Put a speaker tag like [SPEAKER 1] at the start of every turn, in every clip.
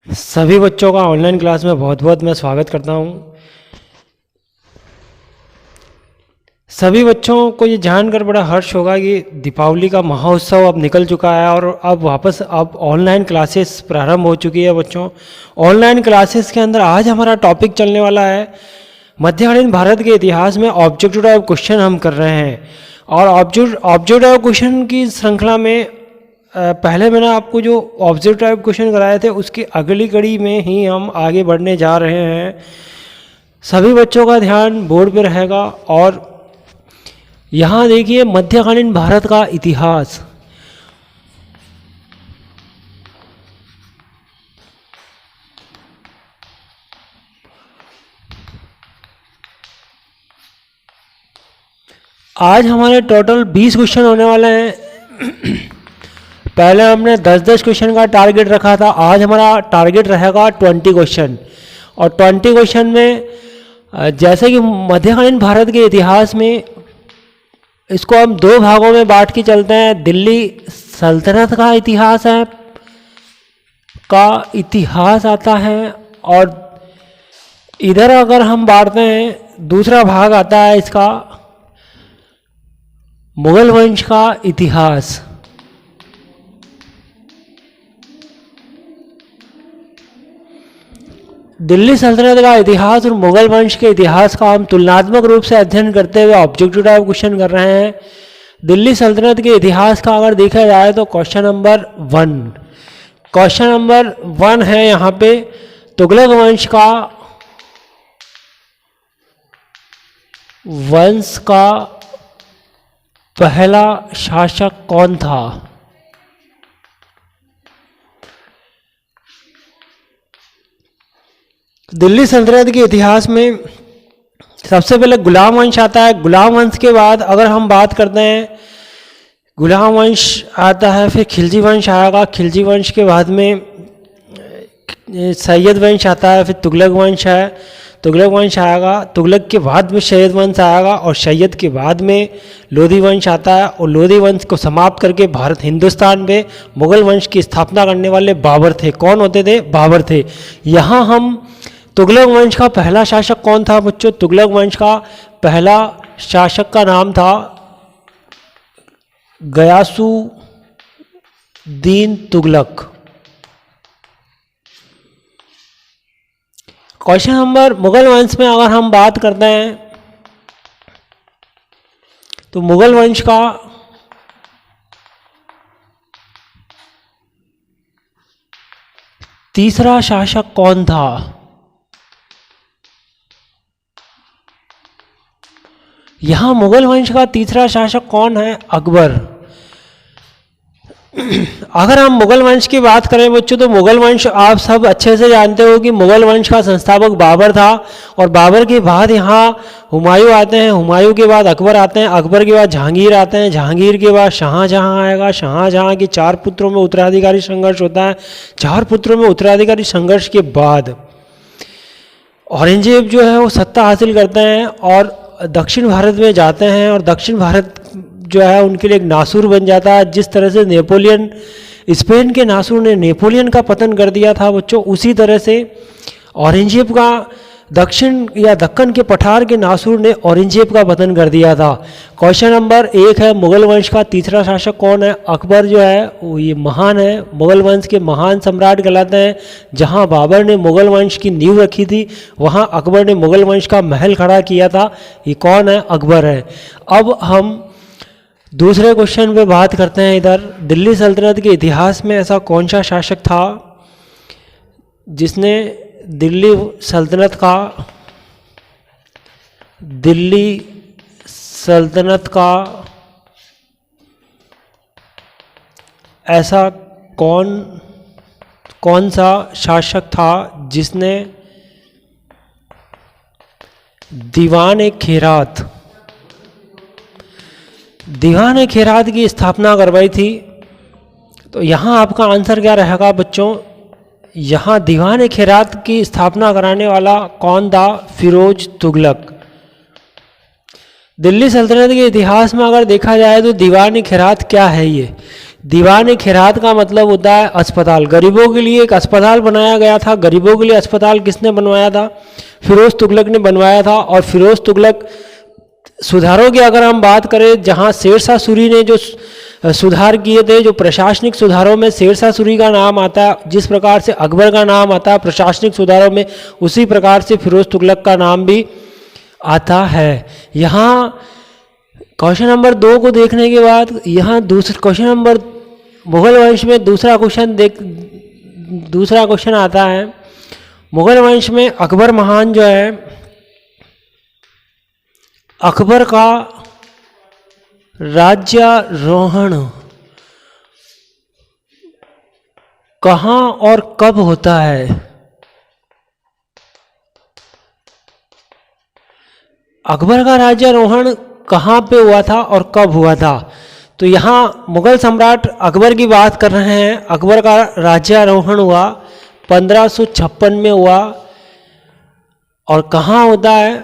[SPEAKER 1] सभी बच्चों का ऑनलाइन क्लास में बहुत बहुत मैं स्वागत करता हूँ। सभी बच्चों को ये जानकर बड़ा हर्ष होगा कि दीपावली का महोत्सव अब निकल चुका है और अब ऑनलाइन क्लासेस प्रारंभ हो चुकी है। बच्चों, ऑनलाइन क्लासेस के अंदर आज हमारा टॉपिक चलने वाला है मध्यकालीन भारत के इतिहास में ऑब्जेक्टिव टाइप क्वेश्चन हम कर रहे हैं। और ऑब्जेक्टिव टाइप क्वेश्चन की श्रृंखला में पहले मैंने आपको जो ऑब्जेक्टिव टाइप क्वेश्चन कराए थे उसकी अगली कड़ी में ही हम आगे बढ़ने जा रहे हैं। सभी बच्चों का ध्यान बोर्ड पे रहेगा और यहाँ देखिए मध्यकालीन भारत का इतिहास। आज हमारे टोटल 20 क्वेश्चन होने वाले हैं। पहले हमने 10-10 क्वेश्चन का टारगेट रखा था, आज हमारा टारगेट रहेगा 20 क्वेश्चन। और 20 क्वेश्चन में जैसे कि मध्यकालीन भारत के इतिहास में इसको हम दो भागों में बांट के चलते हैं। दिल्ली सल्तनत का इतिहास आता है और इधर अगर हम बांटते हैं दूसरा भाग आता है इसका मुगल वंश का इतिहास। दिल्ली सल्तनत का इतिहास और मुगल वंश के इतिहास का हम तुलनात्मक रूप से अध्ययन करते हुए ऑब्जेक्टिव टाइप क्वेश्चन कर रहे हैं। दिल्ली सल्तनत के इतिहास का अगर देखा जाए तो क्वेश्चन नंबर 1 है यहाँ पे, तुगलक वंश का पहला शासक कौन था? दिल्ली सल्तनत के इतिहास में सबसे पहले गुलाम वंश आता है। गुलाम वंश के बाद अगर हम बात करते हैं, गुलाम वंश आता है, फिर खिलजी वंश आएगा, खिलजी वंश के बाद में सैयद वंश आता है, फिर तुगलक वंश है, तुगलक वंश आएगा, तुगलक के बाद में सैयद वंश आएगा और सैयद के बाद में लोधी वंश आता है। और लोधी वंश को समाप्त करके भारत हिंदुस्तान में मुगल वंश की स्थापना करने वाले बाबर थे। कौन होते थे? बाबर थे। यहाँ हम तुगलक वंश का पहला शासक कौन था बच्चों? तुगलक वंश का पहला शासक का नाम था गयासुद्दीन तुगलक। क्वेश्चन नंबर मुगल वंश में अगर हम बात करते हैं तो मुगल वंश का तीसरा शासक कौन था? यहां मुगल वंश का तीसरा शासक कौन है? अकबर। अगर हम मुगल वंश की बात करें बच्चों तो मुगल वंश आप सब अच्छे से जानते हो कि मुगल वंश का संस्थापक बाबर था और बाबर के बाद यहाँ हुमायूं आते हैं, हुमायूं के बाद अकबर आते हैं, अकबर के बाद जहांगीर आते हैं, जहांगीर के बाद शाहजहां आएगा, शाहजहां के 4 पुत्रों में उत्तराधिकारी संघर्ष होता है। 4 पुत्रों में उत्तराधिकारी संघर्ष के बाद औरंगजेब जो है वो सत्ता हासिल करते हैं और दक्षिण भारत में जाते हैं और दक्षिण भारत जो है उनके लिए एक नासूर बन जाता है। जिस तरह से स्पेन के नासूर ने नेपोलियन का पतन कर दिया था बच्चों, उसी तरह से औरंगजेब का दक्षिण या दक्कन के पठार के नासूर ने औरंगजेब का पतन कर दिया था। क्वेश्चन नंबर 1 है, मुगल वंश का तीसरा शासक कौन है? अकबर जो है वो ये महान है, मुगल वंश के महान सम्राट कहलाते हैं। जहां बाबर ने मुगल वंश की नींव रखी थी वहां अकबर ने मुगल वंश का महल खड़ा किया था। ये कौन है? अकबर है। अब हम दूसरे क्वेश्चन पे बात करते हैं। इधर दिल्ली सल्तनत के इतिहास में ऐसा कौन सा शासक था जिसने दिल्ली सल्तनत का ऐसा कौन सा शासक था जिसने दीवान खैरात की स्थापना करवाई थी? तो यहाँ आपका आंसर क्या रहेगा बच्चों? यहाँ दीवान खैरात की स्थापना कराने वाला कौन था? फिरोज तुगलक। दिल्ली सल्तनत के इतिहास में अगर देखा जाए तो दीवान खैरात क्या है? ये दीवान खैरात का मतलब होता है अस्पताल। गरीबों के लिए एक अस्पताल बनाया गया था। गरीबों के लिए अस्पताल किसने बनवाया था? फिरोज तुगलक ने बनवाया था। और फिरोज तुगलक सुधारों की अगर हम बात करें, जहाँ शेरशाह सूरी ने जो सुधार किए थे, जो प्रशासनिक सुधारों में शेरशाह सूरी का नाम आता है, जिस प्रकार से अकबर का नाम आता है प्रशासनिक सुधारों में, उसी प्रकार से फिरोज तुगलक का नाम भी आता है। यहाँ क्वेश्चन नंबर 2 को देखने के बाद यहाँ दूसरा क्वेश्चन नंबर, मुगल वंश में दूसरा क्वेश्चन आता है। मुगल वंश में अकबर महान जो है, अकबर का राज्यारोहण कहाँ और कब होता है? अकबर का राज्यारोहण कहाँ पे हुआ था और कब हुआ था? तो यहाँ मुगल सम्राट अकबर की बात कर रहे हैं। अकबर का राज्यारोहण हुआ 1556 में हुआ। और कहाँ होता है?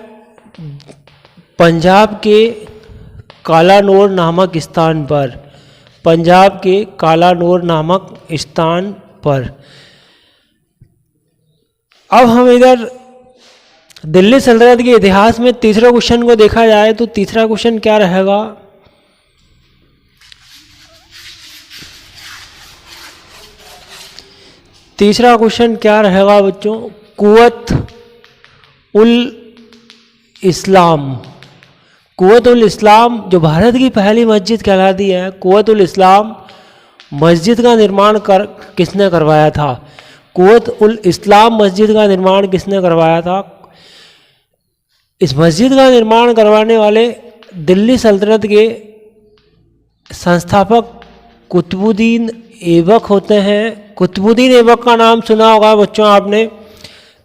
[SPEAKER 1] पंजाब के कालानौर नामक स्थान पर। पंजाब के कालानौर नामक स्थान पर। अब हम इधर दिल्ली सल्तनत के इतिहास में तीसरा क्वेश्चन को देखा जाए तो तीसरा क्वेश्चन क्या रहेगा? तीसरा क्वेश्चन क्या रहेगा बच्चों? कुव्वत उल इस्लाम। कुव्वत उल इस्लाम जो भारत की पहली मस्जिद कहलाती है, कुव्वत उल इस्लाम मस्जिद का निर्माण किसने करवाया था? कुव्वत उल इस्लाम मस्जिद का निर्माण किसने करवाया था? इस मस्जिद का निर्माण करवाने वाले दिल्ली सल्तनत के संस्थापक कुतुबुद्दीन ऐबक होते हैं। कुतुबुद्दीन ऐबक का नाम सुना होगा बच्चों आपने।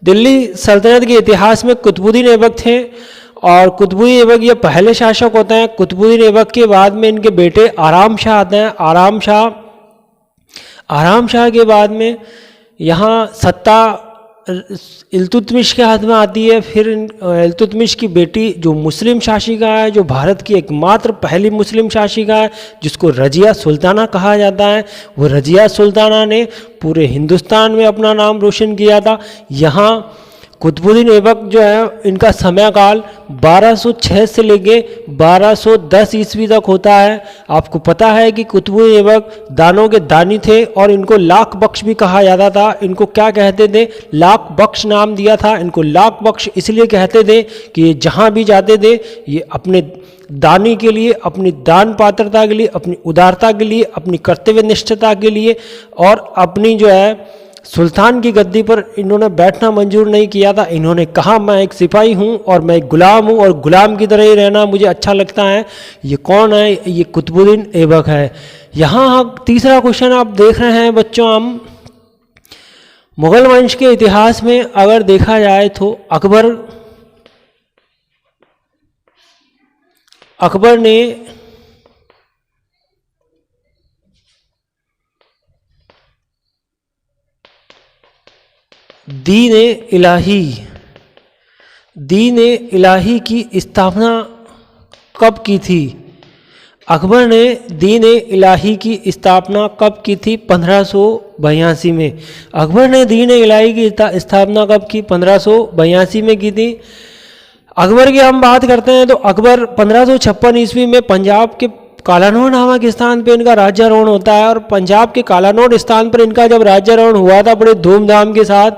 [SPEAKER 1] दिल्ली सल्तनत के इतिहास में कुतुबुद्दीन ऐबक थे और कुतुबुद्दीन ऐबक ये पहले शासक होते हैं। कुतुबुद्दीन ऐबक के बाद में इनके बेटे आराम शाह आते हैं। आराम शाह के बाद में यहाँ सत्ता इल्तुतमिश के हाथ में आती है। फिर इल्तुतमिश की बेटी जो मुस्लिम शासिका है, जो भारत की एकमात्र पहली मुस्लिम शासिका है, जिसको रजिया सुल्ताना कहा जाता है, वो रजिया सुल्ताना ने पूरे हिंदुस्तान में अपना नाम रोशन किया था। यहाँ कुतुबुद्दीन ऐबक जो है, इनका समय काल 1206 से लेके 1210 ईस्वी तक होता है। आपको पता है कि कुतुबुद्दीन ऐबक दानों के दानी थे और इनको लाख बख्श भी कहा जाता था। इनको क्या कहते थे? लाख बख्श नाम दिया था। इनको लाख बख्श इसलिए कहते थे कि ये जहाँ भी जाते थे ये अपने दानी के लिए, अपनी दान पात्रता के लिए, अपनी उदारता के लिए, अपनी कर्तव्य निष्ठता के लिए और अपनी जो है सुल्तान की गद्दी पर इन्होंने बैठना मंजूर नहीं किया था। इन्होंने कहा मैं एक सिपाही हूँ और मैं एक गुलाम हूँ और गुलाम की तरह ही रहना मुझे अच्छा लगता है। ये कौन है? ये कुतुबुद्दीन ऐबक है। यहाँ तीसरा क्वेश्चन आप देख रहे हैं बच्चों, हम मुगल वंश के इतिहास में अगर देखा जाए तो अकबर ने दीन इलाही की स्थापना कब की थी? अकबर ने दीन इलाही की स्थापना कब की थी? 1582 में। अकबर ने दीन इलाही की स्थापना कब की? 1582 में की थी। अकबर की हम बात करते हैं तो अकबर 1556 ईस्वी में पंजाब के कालानौर नामक स्थान पे इनका राज्यारोहण होता है। और पंजाब के कालानौर स्थान पर इनका जब राज्यारोहण हुआ था बड़े धूमधाम के साथ,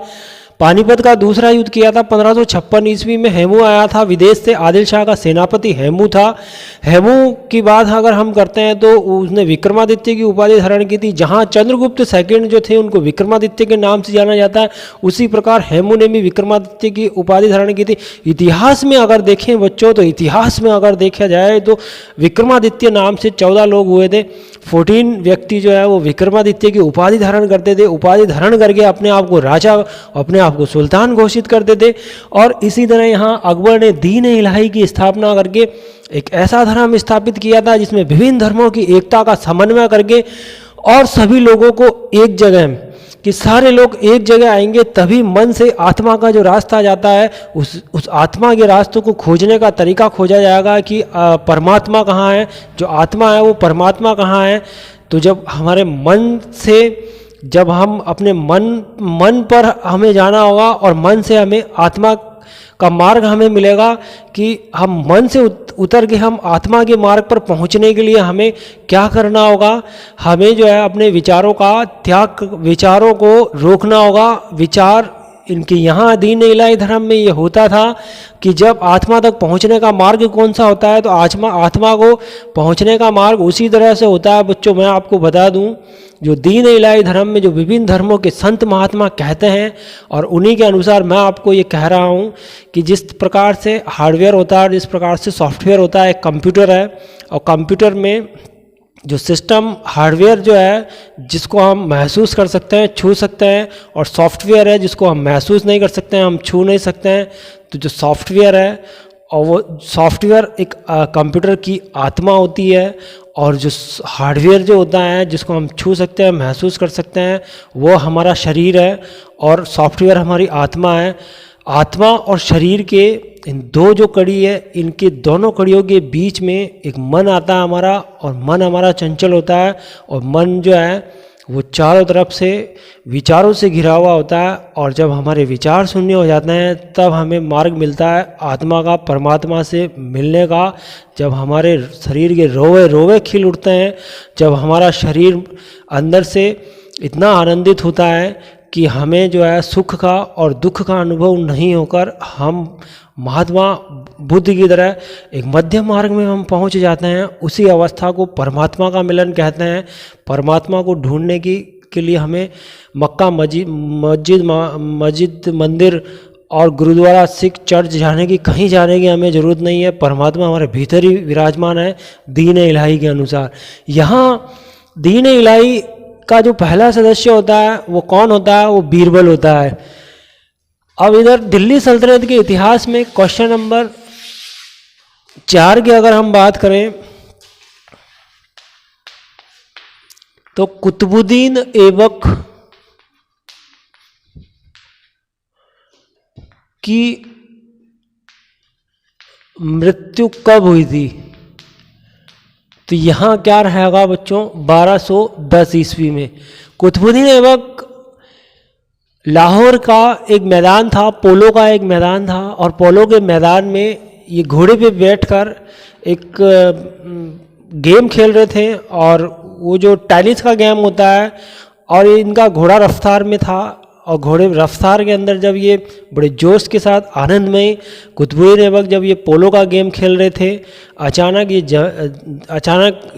[SPEAKER 1] पानीपत का दूसरा युद्ध किया था 1556 ईस्वी में। हेमू आया था विदेश से, आदिल शाह का सेनापति हेमू था। हेमू की बात अगर हम करते हैं तो उसने विक्रमादित्य की उपाधि धारण की थी। जहां चंद्रगुप्त सेकंड जो थे उनको विक्रमादित्य के नाम से जाना जाता है, उसी प्रकार हेमू ने भी विक्रमादित्य की उपाधि धारण की थी। इतिहास में अगर देखें बच्चों तो इतिहास में अगर देखा जाए तो विक्रमादित्य नाम से 14 लोग हुए थे। 14 व्यक्ति जो है वो विक्रमादित्य की उपाधि धारण करते थे। उपाधि धारण करके अपने आप को राजा, अपने आप को सुल्तान घोषित करते थे। और इसी तरह यहाँ अकबर ने दीन इलाही की स्थापना करके एक ऐसा धर्म स्थापित किया था जिसमें विभिन्न धर्मों की एकता का समन्वय करके और सभी लोगों को एक जगह, कि सारे लोग एक जगह आएंगे तभी मन से आत्मा का जो रास्ता जाता है उस आत्मा के रास्तों को खोजने का तरीका खोजा जाएगा कि परमात्मा कहाँ है, जो आत्मा है वो परमात्मा कहाँ है। तो जब हमारे मन से, जब हम अपने मन पर हमें जाना होगा और मन से हमें आत्मा का मार्ग हमें मिलेगा कि हम मन से उतर के हम आत्मा के मार्ग पर पहुंचने के लिए हमें क्या करना होगा। हमें जो है अपने विचारों का त्याग, विचारों को रोकना होगा। विचार इनके यहाँ दीन इलाही धर्म में ये होता था कि जब आत्मा तक पहुँचने का मार्ग कौन सा होता है, तो आत्मा को पहुँचने का मार्ग उसी तरह से होता है बच्चों। मैं आपको बता दूं, जो दीन इलाही धर्म में जो विभिन्न धर्मों के संत महात्मा कहते हैं, और उन्हीं के अनुसार मैं आपको ये कह रहा हूँ कि जिस प्रकार से हार्डवेयर होता है, जिस प्रकार से सॉफ्टवेयर होता है, एक कंप्यूटर है, और कंप्यूटर में जो सिस्टम हार्डवेयर जो है जिसको हम महसूस कर सकते हैं, छू सकते हैं, और सॉफ्टवेयर है जिसको हम महसूस नहीं कर सकते हैं, हम छू नहीं सकते हैं। तो जो सॉफ्टवेयर है, और वो सॉफ्टवेयर एक कंप्यूटर की आत्मा होती है, और जो हार्डवेयर जो होता है जिसको हम छू सकते हैं, महसूस कर सकते हैं, वो हमारा शरीर है, और सॉफ्टवेयर हमारी आत्मा है। आत्मा और शरीर के इन दो जो कड़ी है, इनके दोनों कड़ियों के बीच में एक मन आता है हमारा, और मन हमारा चंचल होता है, और मन जो है वो चारों तरफ से विचारों से घिरा हुआ होता है। और जब हमारे विचार शून्य हो जाते हैं तब हमें मार्ग मिलता है आत्मा का, परमात्मा से मिलने का। जब हमारे शरीर के रोवे रोवे खिल उठते हैं, जब हमारा शरीर अंदर से इतना आनंदित होता है कि हमें जो है सुख का और दुख का अनुभव नहीं होकर हम महात्मा बुद्ध की तरह एक मध्यम मार्ग में हम पहुंच जाते हैं। उसी अवस्था को परमात्मा का मिलन कहते हैं। परमात्मा को ढूंढने के लिए हमें मक्का मस्जिद मंदिर और गुरुद्वारा, सिख चर्च जाने की, कहीं जाने की हमें ज़रूरत नहीं है। परमात्मा हमारे भीतर ही विराजमान है दीन इलाही के अनुसार। यहाँ दीन इलाही का जो पहला सदस्य होता है वो कौन होता है? वो बीरबल होता है। अब इधर दिल्ली सल्तनत के इतिहास में क्वेश्चन नंबर 4 की अगर हम बात करें तो कुतुबुद्दीन ऐबक की मृत्यु कब हुई थी? तो यहाँ क्या रहेगा बच्चों? 1210 ईस्वी में। कुतुबुद्दीन ऐबक लाहौर का एक मैदान था, पोलो का एक मैदान था, और पोलो के मैदान में ये घोड़े पे बैठकर एक गेम खेल रहे थे, और वो जो टेनिस का गेम होता है, और इनका घोड़ा रफ्तार में था, और घोड़े रफ्तार के अंदर जब ये बड़े जोश के साथ आनंदमय कुतुबुद्दीन ऐबक जब ये पोलो का गेम खेल रहे थे, अचानक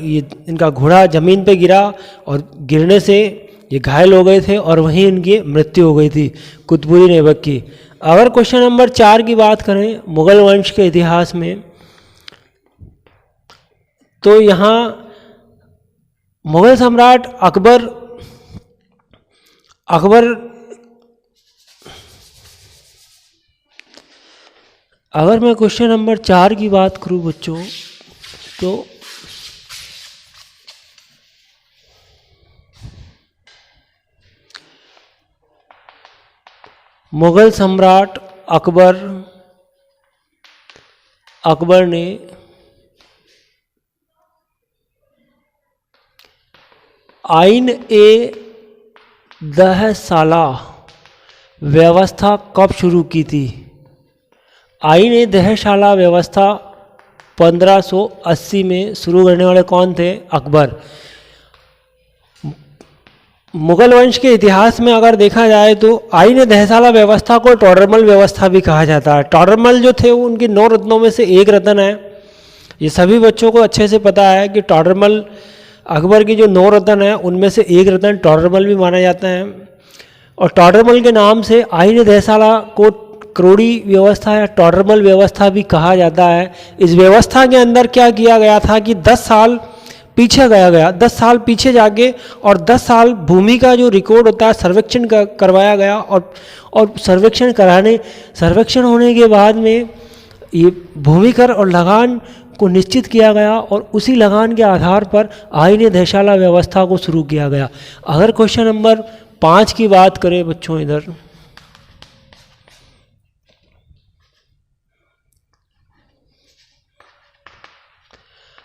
[SPEAKER 1] ये इनका घोड़ा ज़मीन पे गिरा, और गिरने से ये घायल हो गए थे, और वहीं इनकी मृत्यु हो गई थी कुतुबुद्दीन ऐबक की। अगर क्वेश्चन नंबर 4 की बात करें मुगल वंश के इतिहास में, तो यहाँ मुगल सम्राट अकबर अगर मैं क्वेश्चन नंबर 4 की बात करूं बच्चों, तो मुगल सम्राट अकबर ने आइन ए दहसाला व्यवस्था कब शुरू की थी? आइन ए दहशाला व्यवस्था 1580 में शुरू करने वाले कौन थे? अकबर। मुगल वंश के इतिहास में अगर देखा जाए तो आइन ए दहशाला व्यवस्था को टोडरमल व्यवस्था भी कहा जाता है। टोडरमल जो थे वो उनके 9 रत्नों में से एक रत्न है। ये सभी बच्चों को अच्छे से पता है कि टोडरमल, अकबर की जो 9 रत्न है उनमें से एक रत्न टोडरमल भी माना जाता है। और टोडरमल के नाम से आइन ए दहशाला को करोड़ी व्यवस्था या टोडरमल व्यवस्था भी कहा जाता है। इस व्यवस्था के अंदर क्या किया गया था कि 10 साल पीछे गया 10 साल पीछे जाके, और 10 साल भूमि का जो रिकॉर्ड होता है सर्वेक्षण करवाया गया, और सर्वेक्षण होने के बाद में ये भूमि कर और लगान को निश्चित किया गया, और उसी लगान के आधार पर आइन ए दहशाला व्यवस्था को शुरू किया गया। अगर क्वेश्चन नंबर 5 की बात करें बच्चों, इधर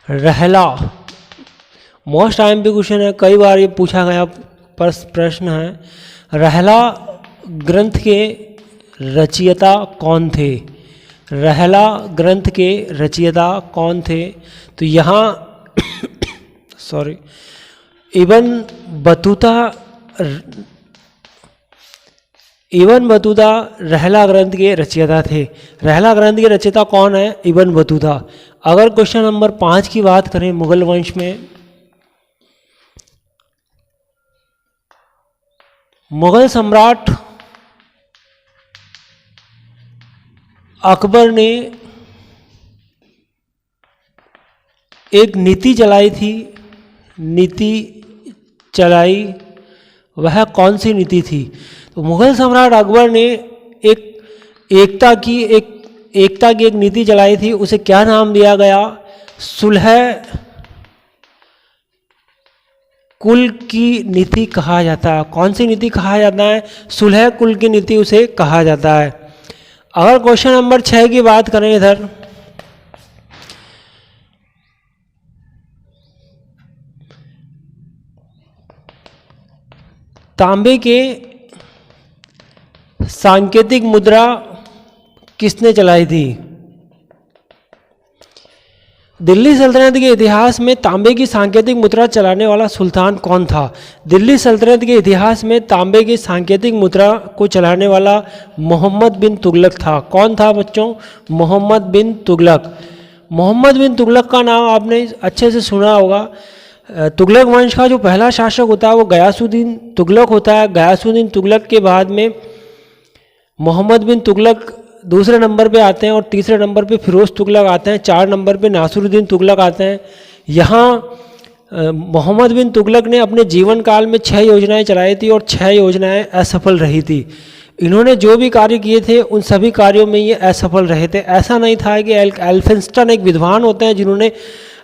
[SPEAKER 1] रहला मोस्ट IMP क्वेश्चन है, कई बार ये पूछा गया प्रश्न है, रहला ग्रंथ के रचयिता कौन थे? रहला ग्रंथ के रचयिता कौन थे? तो यहाँ सॉरी, इब्न बतूता रहला ग्रंथ के रचयिता थे। रहला ग्रंथ के रचयिता कौन है? Ibn Battuta. अगर क्वेश्चन नंबर 5 की बात करें, मुगल वंश में मुगल सम्राट अकबर ने एक नीति चलाई, वह कौन सी नीति थी? तो मुगल सम्राट अकबर ने एकता की एक नीति चलाई थी। उसे क्या नाम दिया गया? सुलह कुल की नीति कहा जाता है। कौन सी नीति कहा जाता है? सुलह कुल की नीति उसे कहा जाता है। अगर क्वेश्चन नंबर 6 की बात करें, इधर तांबे के सांकेतिक मुद्रा किसने चलाई थी? दिल्ली सल्तनत के इतिहास में तांबे की सांकेतिक मुद्रा चलाने वाला सुल्तान कौन था? दिल्ली सल्तनत के इतिहास में तांबे की सांकेतिक मुद्रा को चलाने वाला मोहम्मद बिन तुगलक था। कौन था बच्चों? मोहम्मद बिन तुगलक। मोहम्मद बिन तुगलक का नाम आपने अच्छे से सुना होगा। तुगलक वंश का जो पहला शासक होता है वो गयासुद्दीन तुगलक होता है। गयासुद्दीन तुगलक के बाद में मोहम्मद बिन तुगलक दूसरे नंबर पे आते हैं और तीसरे नंबर पे फिरोज तुगलक आते हैं, 4 नंबर पे नासिरुद्दीन तुगलक आते हैं। यहाँ मोहम्मद बिन तुगलक ने अपने जीवन काल में 6 योजनाएं चलाई थी और 6 योजनाएं असफल रही थी। इन्होंने जो भी कार्य किए थे उन सभी कार्यों में ये असफल रहे थे। ऐसा नहीं था कि एल्फिंस्टन एक विद्वान होते हैं जिन्होंने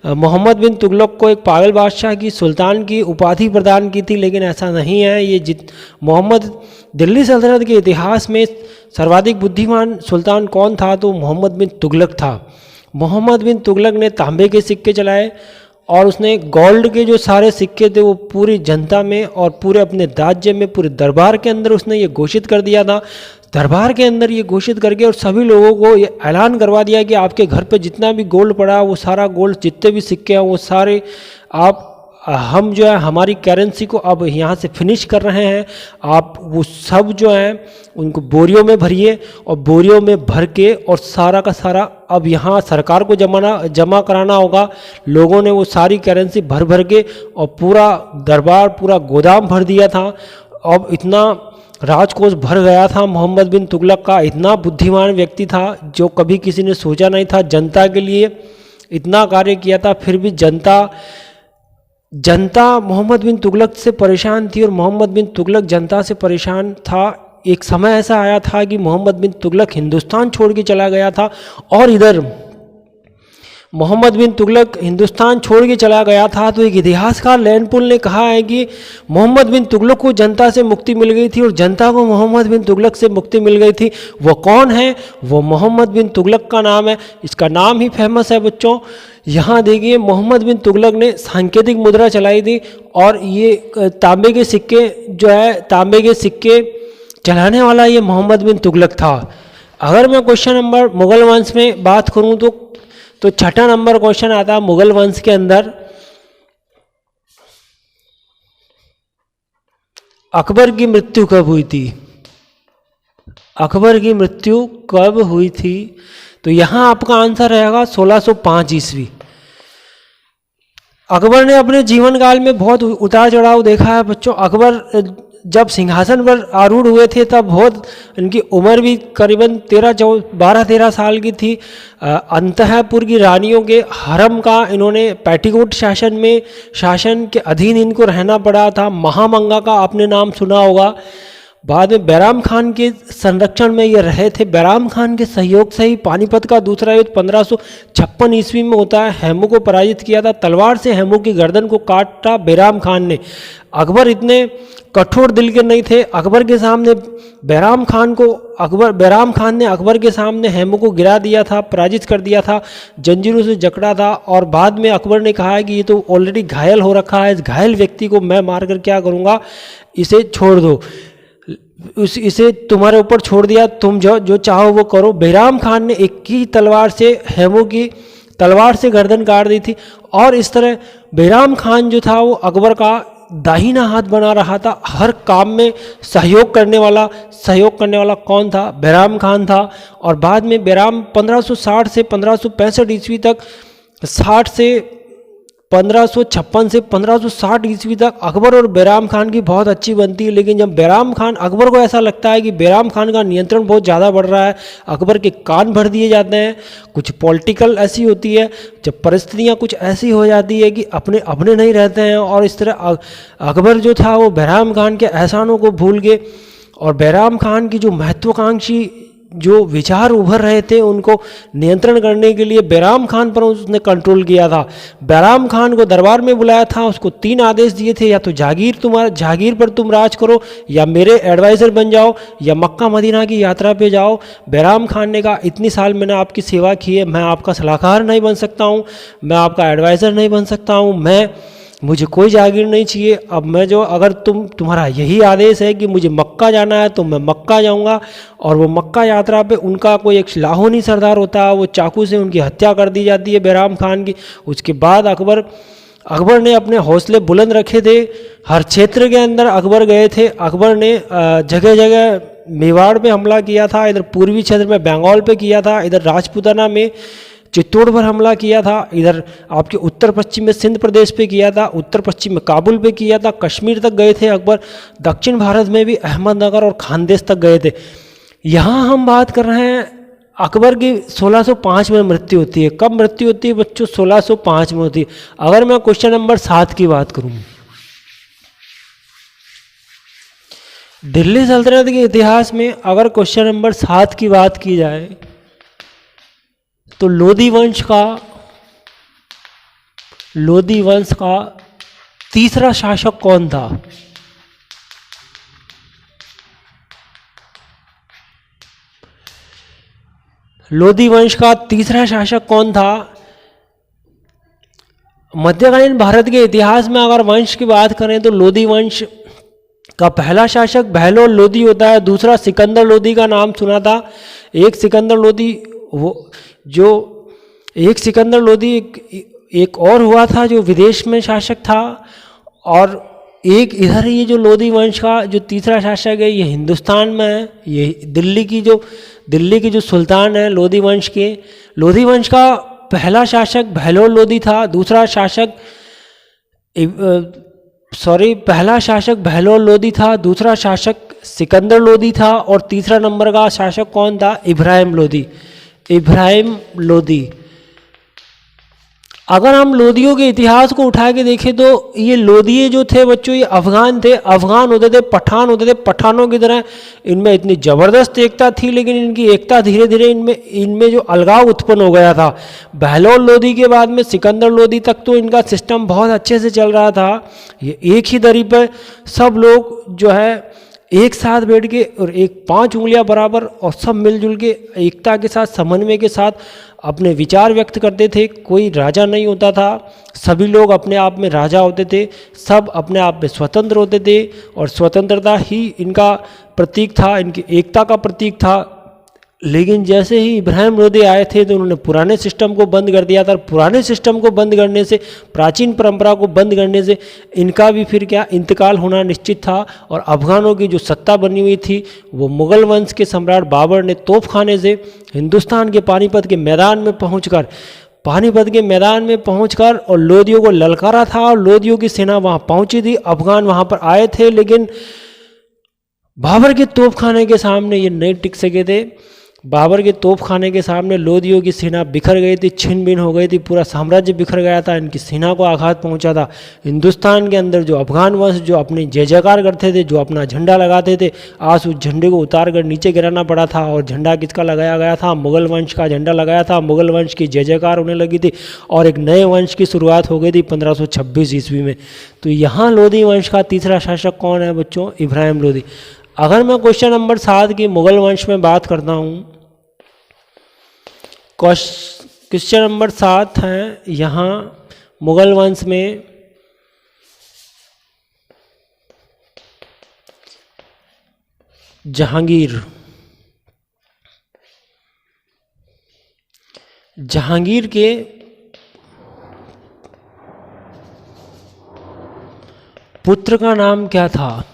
[SPEAKER 1] मोहम्मद बिन तुगलक को एक पागल बादशाह की, सुल्तान की उपाधि प्रदान की थी, लेकिन ऐसा नहीं है। ये मोहम्मद दिल्ली सल्तनत के इतिहास में सर्वाधिक बुद्धिमान सुल्तान कौन था? तो मोहम्मद बिन तुगलक था। मोहम्मद बिन तुगलक ने तांबे के सिक्के चलाए और उसने गोल्ड के जो सारे सिक्के थे वो पूरी जनता में और पूरे अपने राज्य में, पूरे दरबार के अंदर उसने ये घोषित कर दिया था। दरबार के अंदर ये घोषित करके और सभी लोगों को ये ऐलान करवा दिया कि आपके घर पे जितना भी गोल्ड पड़ा वो सारा गोल्ड, जितने भी सिक्के हैं वो सारे हम जो है हमारी करेंसी को अब यहाँ से फिनिश कर रहे हैं। आप वो सब जो है उनको बोरियों में भरिए और बोरियों में भर के और सारा का सारा अब यहाँ सरकार को जमा कराना होगा। लोगों ने वो सारी करेंसी भर भर के और पूरा दरबार, पूरा गोदाम भर दिया था। अब इतना राजकोष भर गया था। मोहम्मद बिन तुगलक का इतना बुद्धिमान व्यक्ति था जो कभी किसी ने सोचा नहीं था। जनता के लिए इतना कार्य किया था, फिर भी जनता मोहम्मद बिन तुगलक से परेशान थी और मोहम्मद बिन तुगलक जनता से परेशान था। एक समय ऐसा आया था कि मोहम्मद बिन तुगलक हिंदुस्तान छोड़ के चला गया था और इधर मोहम्मद बिन तुगलक हिंदुस्तान छोड़ के चला गया था तो एक इतिहासकार लैंडपुल ने कहा है कि मोहम्मद बिन तुगलक को जनता से मुक्ति मिल गई थी और जनता को मोहम्मद बिन तुगलक से मुक्ति मिल गई थी। वो कौन है? वो मोहम्मद बिन तुगलक का नाम है। इसका नाम ही फेमस है बच्चों। यहाँ देखिए, मोहम्मद बिन तुगलक ने सांकेतिक मुद्रा चलाई थी और ये तांबे के सिक्के जो है, तांबे के सिक्के चलाने वाला ये मोहम्मद बिन तुगलक था। अगर मैं क्वेश्चन नंबर मुगल वंश में बात करूँ तो 6ठा नंबर क्वेश्चन आता है मुगल वंश के अंदर अकबर की मृत्यु कब हुई थी? अकबर की मृत्यु कब हुई थी? तो यहाँ आपका आंसर रहेगा 1605 ईस्वी। अकबर ने अपने जीवन काल में बहुत उतार चढ़ाव देखा है बच्चों। अकबर जब सिंहासन पर आरूढ़ हुए थे तब बहुत इनकी उम्र भी करीबन 12-13 साल की थी। अंतःपुर की रानियों के हरम का इन्होंने पेटीकोट शासन के अधीन इनको रहना पड़ा था। महामंगा का आपने नाम सुना होगा। बाद में बैराम खान के संरक्षण में ये रहे थे। बैराम खान के सहयोग से ही पानीपत का दूसरा युद्ध 1556 ईस्वी में होता है। हेमू को पराजित किया था, तलवार से हेमू की गर्दन को काटा बैराम खान ने। अकबर इतने कठोर दिल के नहीं थे, अकबर के सामने बैराम खान ने अकबर के सामने हेमू को गिरा दिया था, पराजित कर दिया था, जंजीरों से जकड़ा था। और बाद में अकबर ने कहा है कि ये तो ऑलरेडी घायल हो रखा है, इस घायल व्यक्ति को मैं मार कर क्या करूँगा, इसे छोड़ दो, इसे तुम्हारे ऊपर छोड़ दिया, तुम जो चाहो वो करो। बैराम खान ने एक ही तलवार से हेमू की तलवार से गर्दन काट दी थी। और इस तरह बैराम खान जो था वो अकबर का दाहिना हाथ बना रहा था। हर काम में सहयोग करने वाला कौन था? बैराम खान था। और बाद में बैराम 1560 से 1565 ईस्वी तक 1556 से 1560 ईस्वी तक अकबर और बैराम खान की बहुत अच्छी बनती है। लेकिन जब बैराम खान, अकबर को ऐसा लगता है कि बैराम खान का नियंत्रण बहुत ज़्यादा बढ़ रहा है, अकबर के कान भर दिए जाते हैं, कुछ पॉलिटिकल ऐसी होती है, जब परिस्थितियाँ कुछ ऐसी हो जाती है कि अपने नहीं रहते हैं। और इस तरह अकबर जो था वो बैराम खान के एहसानों को भूल गए और बैराम खान की जो महत्वाकांक्षी जो विचार उभर रहे थे उनको नियंत्रण करने के लिए बैराम खान पर उसने कंट्रोल किया था। बैराम खान को दरबार में बुलाया था, उसको 3 आदेश दिए थे, या तो जागीर पर तुम राज करो, या मेरे एडवाइज़र बन जाओ, या मक्का मदीना की यात्रा पे जाओ। बैराम खान ने कहा इतनी साल मैंने आपकी सेवा की है, मैं आपका सलाहकार नहीं बन सकता हूँ, मैं आपका एडवाइज़र नहीं बन सकता हूँ, मुझे कोई जागीर नहीं चाहिए। अब अगर तुम्हारा यही आदेश है कि मुझे मक्का जाना है तो मैं मक्का जाऊंगा। और वो मक्का यात्रा पे उनका कोई एक लाहौनी सरदार होता है, वो चाकू से उनकी हत्या कर दी जाती है बैराम खान की। उसके बाद अकबर ने अपने हौसले बुलंद रखे थे, हर क्षेत्र के अंदर अकबर गए थे। अकबर ने जगह जगह मेवाड़ पे हमला किया था, इधर पूर्वी क्षेत्र में बंगाल पे किया था, इधर राजपूताना में चित्तौड़ पर हमला किया था, इधर आपके उत्तर पश्चिम में सिंध प्रदेश पे किया था, उत्तर पश्चिम में काबुल पे किया था, कश्मीर तक गए थे अकबर, दक्षिण भारत में भी अहमदनगर और खानदेश तक गए थे। यहाँ हम बात कर रहे हैं अकबर की 1605 में मृत्यु होती है। कब मृत्यु होती है बच्चों? 1605 में होती है। अगर मैं क्वेश्चन नंबर 7 की बात करूँ, दिल्ली सल्तनत के इतिहास में अगर क्वेश्चन नंबर 7 की बात की जाए तो लोधी वंश का तीसरा शासक कौन था? लोधी वंश का तीसरा शासक कौन था? मध्यकालीन भारत के इतिहास में अगर वंश की बात करें तो लोधी वंश का पहला शासक बहलोल लोधी होता है। दूसरा सिकंदर लोधी का नाम सुना था। एक सिकंदर लोधी एक और हुआ था जो विदेश में शासक था। और एक इधर ये जो लोधी वंश का जो तीसरा शासक है ये हिंदुस्तान में है। ये दिल्ली की जो सुल्तान है लोधी वंश का पहला शासक बहलोल लोधी था। पहला शासक बहलोल लोधी था, दूसरा शासक सिकंदर लोधी था और तीसरा नंबर का शासक कौन था? इब्राहिम लोधी। अगर हम लोधियों के इतिहास को उठा के देखें तो ये लोधिये जो थे बच्चों, ये अफगान होते थे, पठान होते थे। पठानों की तरह इनमें इतनी ज़बरदस्त एकता थी, लेकिन इनकी एकता धीरे धीरे इनमें जो अलगाव उत्पन्न हो गया था। बहलोल लोधी के बाद में सिकंदर लोधी तक तो इनका सिस्टम बहुत अच्छे से चल रहा था। ये एक ही दरी पर सब लोग जो है एक साथ बैठ के और 5 उंगलियां बराबर और सब मिलजुल के एकता के साथ, समन्वय के साथ अपने विचार व्यक्त करते थे। कोई राजा नहीं होता था, सभी लोग अपने आप में राजा होते थे, सब अपने आप में स्वतंत्र होते थे और स्वतंत्रता ही इनका प्रतीक था, इनकी एकता का प्रतीक था। लेकिन जैसे ही इब्राहिम लोधी आए थे तो उन्होंने पुराने सिस्टम को बंद कर दिया था। पुराने सिस्टम को बंद करने से, प्राचीन परंपरा को बंद करने से इनका भी फिर इंतकाल होना निश्चित था। और अफगानों की जो सत्ता बनी हुई थी वो मुग़ल वंश के सम्राट बाबर ने तोपखाने से हिंदुस्तान के पानीपत के मैदान में पहुंचकर और लोधियों को ललकारा था। और लोधियों की सेना वहां पहुंची थी, अफगान वहां पर आए थे, लेकिन बाबर के तोपखाने के सामने ये नहीं टिक सके थे। बाबर के तोपखाने के सामने लोदियों की सेना बिखर गई थी, छिन भिन हो गई थी, पूरा साम्राज्य बिखर गया था, इनकी सेना को आघात पहुंचा था। हिंदुस्तान के अंदर जो अफगान वंश जो अपनी जय जयकार करते थे, जो अपना झंडा लगाते थे, आज उस झंडे को उतार कर नीचे गिराना पड़ा था। और झंडा किसका लगाया गया था? मुगल वंश का झंडा लगाया था। मुगल वंश की जय जयकार होने लगी थी और एक नए वंश की शुरुआत हो गई थी 1526 ईस्वी में। तो यहाँ लोदी वंश का तीसरा शासक कौन है बच्चों? इब्राहिम लोदी। अगर मैं क्वेश्चन नंबर 7 की मुगल वंश में बात करता हूँ, क्वेश्चन नंबर 7 है यहाँ मुगल वंश में जहांगीर। जहांगीर के पुत्र का नाम क्या था?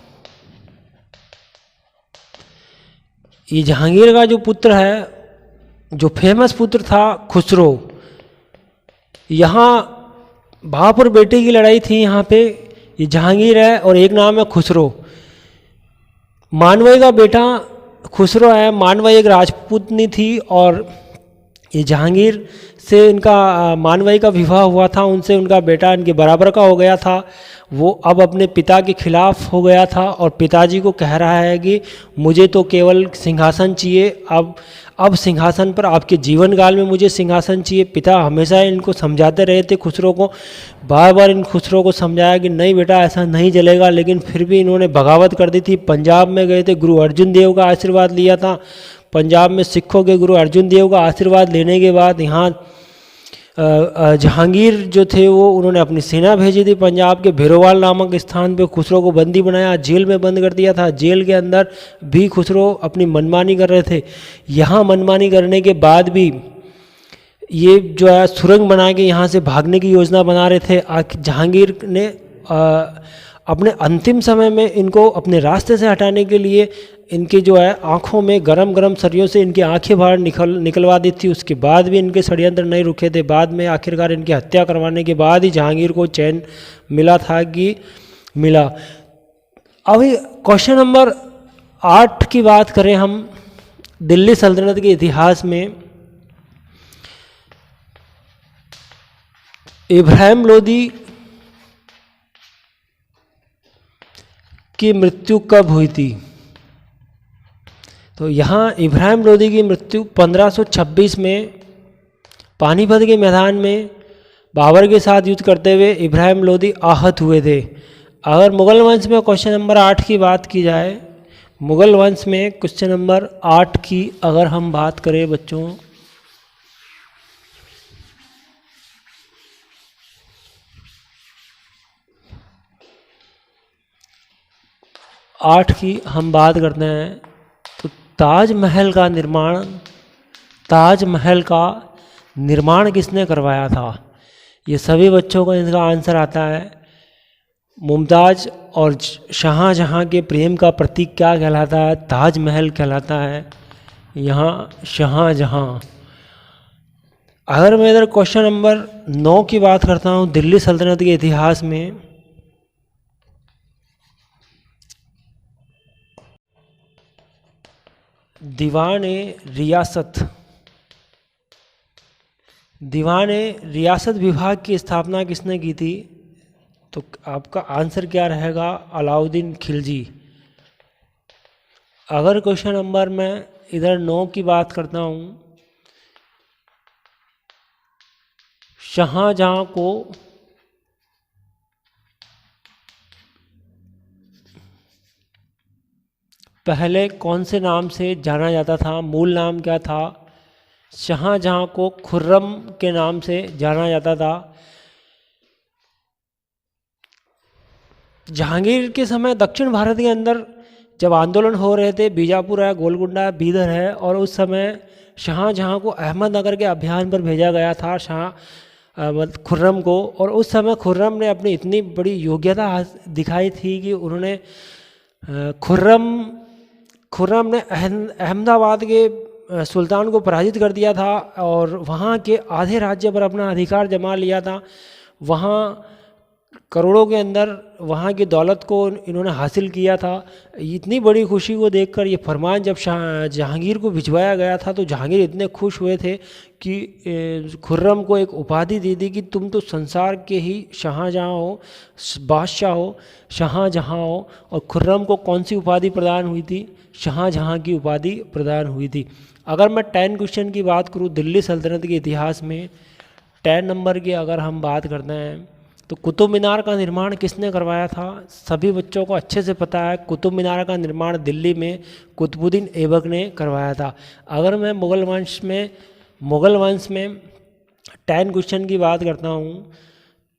[SPEAKER 1] ये जहांगीर का जो पुत्र है, जो फेमस पुत्र था, खुसरो। यहाँ बाप और बेटे की लड़ाई थी। यहाँ पे ये जहांगीर है और एक नाम है खुसरो। मानवई का बेटा खुसरो है। मानवई एक राजपूतनी थी और ये जहांगीर से इनका मानवई का विवाह हुआ था। उनसे उनका बेटा इनके बराबर का हो गया था। वो अब अपने पिता के खिलाफ हो गया था और पिताजी को कह रहा है कि मुझे तो केवल सिंहासन चाहिए, अब सिंहासन पर आपके जीवन काल में मुझे सिंहासन चाहिए। पिता हमेशा इनको समझाते रहे थे, खुसरो को बार बार इन खुसरो को समझाया कि नहीं बेटा ऐसा नहीं चलेगा, लेकिन फिर भी इन्होंने बगावत कर दी थी। पंजाब में गए थे, गुरु अर्जुन देव का आशीर्वाद लिया था। पंजाब में सिखों के गुरु अर्जुन देव का आशीर्वाद लेने के बाद यहाँ जहांगीर जो थे वो उन्होंने अपनी सेना भेजी थी पंजाब के भैरोवाल नामक स्थान पे। खुसरो को बंदी बनाया, जेल में बंद कर दिया था। जेल के अंदर भी खुसरो अपनी मनमानी कर रहे थे। यहाँ मनमानी करने के बाद भी ये जो है सुरंग बना के यहाँ से भागने की योजना बना रहे थे। जहांगीर ने अपने अंतिम समय में इनको अपने रास्ते से हटाने के लिए इनकी जो है आँखों में गरम गरम सरियों से इनकी आंखें बाहर निकलवा दी थी। उसके बाद भी इनके षड्यंत्र नहीं रुके थे। बाद में आखिरकार इनकी हत्या करवाने के बाद ही जहांगीर को चैन मिला था कि मिला। अभी क्वेश्चन नंबर 8 की बात करें हम, दिल्ली सल्तनत के इतिहास में इब्राहिम लोदी की मृत्यु कब हुई थी? तो यहाँ इब्राहिम लोदी की मृत्यु 1526 में पानीपत के मैदान में बाबर के साथ युद्ध करते हुए इब्राहिम लोदी आहत हुए थे। अगर मुगल वंश में क्वेश्चन नंबर 8 की बात की जाए, मुगल वंश में क्वेश्चन नंबर 8 की अगर हम बात करें बच्चों, आठ की हम बात करते हैं तो ताजमहल का निर्माण किसने करवाया था? ये सभी बच्चों का इसका आंसर आता है मुमताज़ और शाहजहाँ के प्रेम का प्रतीक क्या कहलाता है? ताजमहल कहलाता है यहाँ शाहजहाँ। अगर मैं इधर क्वेश्चन नंबर 9 की बात करता हूँ, दिल्ली सल्तनत के इतिहास में दीवान रियासत विभाग की स्थापना किसने की थी? तो आपका आंसर क्या रहेगा? अलाउद्दीन खिलजी। अगर क्वेश्चन नंबर मैं इधर 9 की बात करता हूँ, शाहजहाँ को पहले कौन से नाम से जाना जाता था? मूल नाम क्या था? शाहजहाँ को खुर्रम के नाम से जाना जाता था। जहांगीर के समय दक्षिण भारत के अंदर जब आंदोलन हो रहे थे, बीजापुर है, गोलकुंडा है, बीदर है, और उस समय शाहजहाँ को अहमदनगर के अभियान पर भेजा गया था खुर्रम को। और उस समय खुर्रम ने अपनी इतनी बड़ी योग्यता दिखाई थी कि उन्होंने खुर्रम ने अहमदाबाद के सुल्तान को पराजित कर दिया था और वहाँ के आधे राज्य पर अपना अधिकार जमा लिया था। वहाँ करोड़ों के अंदर वहाँ की दौलत को इन्होंने हासिल किया था। इतनी बड़ी खुशी को देखकर ये फरमान जब जहांगीर को भिजवाया गया था तो जहांगीर इतने खुश हुए थे कि खुर्रम को एक उपाधि दे दी कि तुम तो संसार के ही शाहजहाँ हो, बादशाह हो, शाहजहाँ हो। और खुर्रम को कौन सी उपाधि प्रदान हुई थी? शाहजहाँ की उपाधि प्रदान हुई थी। अगर मैं 10 क्वेश्चन की बात करूँ दिल्ली सल्तनत के इतिहास में, 10 नंबर की अगर हम बात करते हैं तो कुतुब मीनार का निर्माण किसने करवाया था? सभी बच्चों को अच्छे से पता है, कुतुब मीनार का निर्माण दिल्ली में कुतुबुद्दीन ऐबक ने करवाया था। अगर मैं मुगल वंश में 10 क्वेश्चन की बात करता हूँ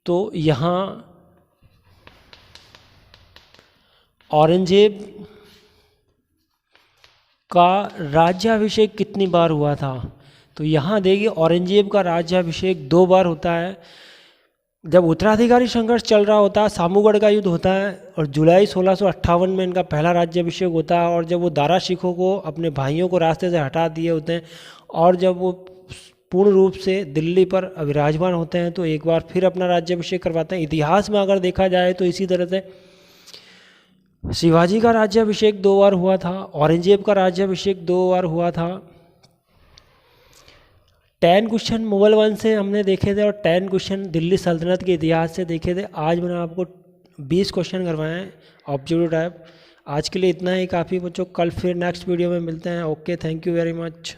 [SPEAKER 1] तो यहाँ औरंगजेब का राज्याभिषेक कितनी बार हुआ था? तो यहाँ देखिए औरंगजेब का राज्याभिषेक 2 बार होता है। जब उत्तराधिकारी संघर्ष चल रहा होता है, सामूगढ़ का युद्ध होता है और जुलाई 1658 में इनका पहला राज्याभिषेक होता है। और जब वो दारा शिकोह को, अपने भाइयों को रास्ते से हटा दिए होते हैं और जब वो पूर्ण रूप से दिल्ली पर विराजमान होते हैं तो एक बार फिर अपना राज्याभिषेक करवाते हैं। इतिहास में अगर देखा जाए तो इसी तरह से शिवाजी का राज्याभिषेक 2 बार हुआ था, औरंगजेब का राज्याभिषेक 2 बार हुआ था। 10 क्वेश्चन मुगल वंश से हमने देखे थे और 10 क्वेश्चन दिल्ली सल्तनत के इतिहास से देखे थे। आज मैंने आपको 20 क्वेश्चन करवाए हैं ऑब्जेक्टिव टाइप। आज के लिए इतना ही काफ़ी बच्चों, कल फिर नेक्स्ट वीडियो में मिलते हैं। Okay, thank you very much.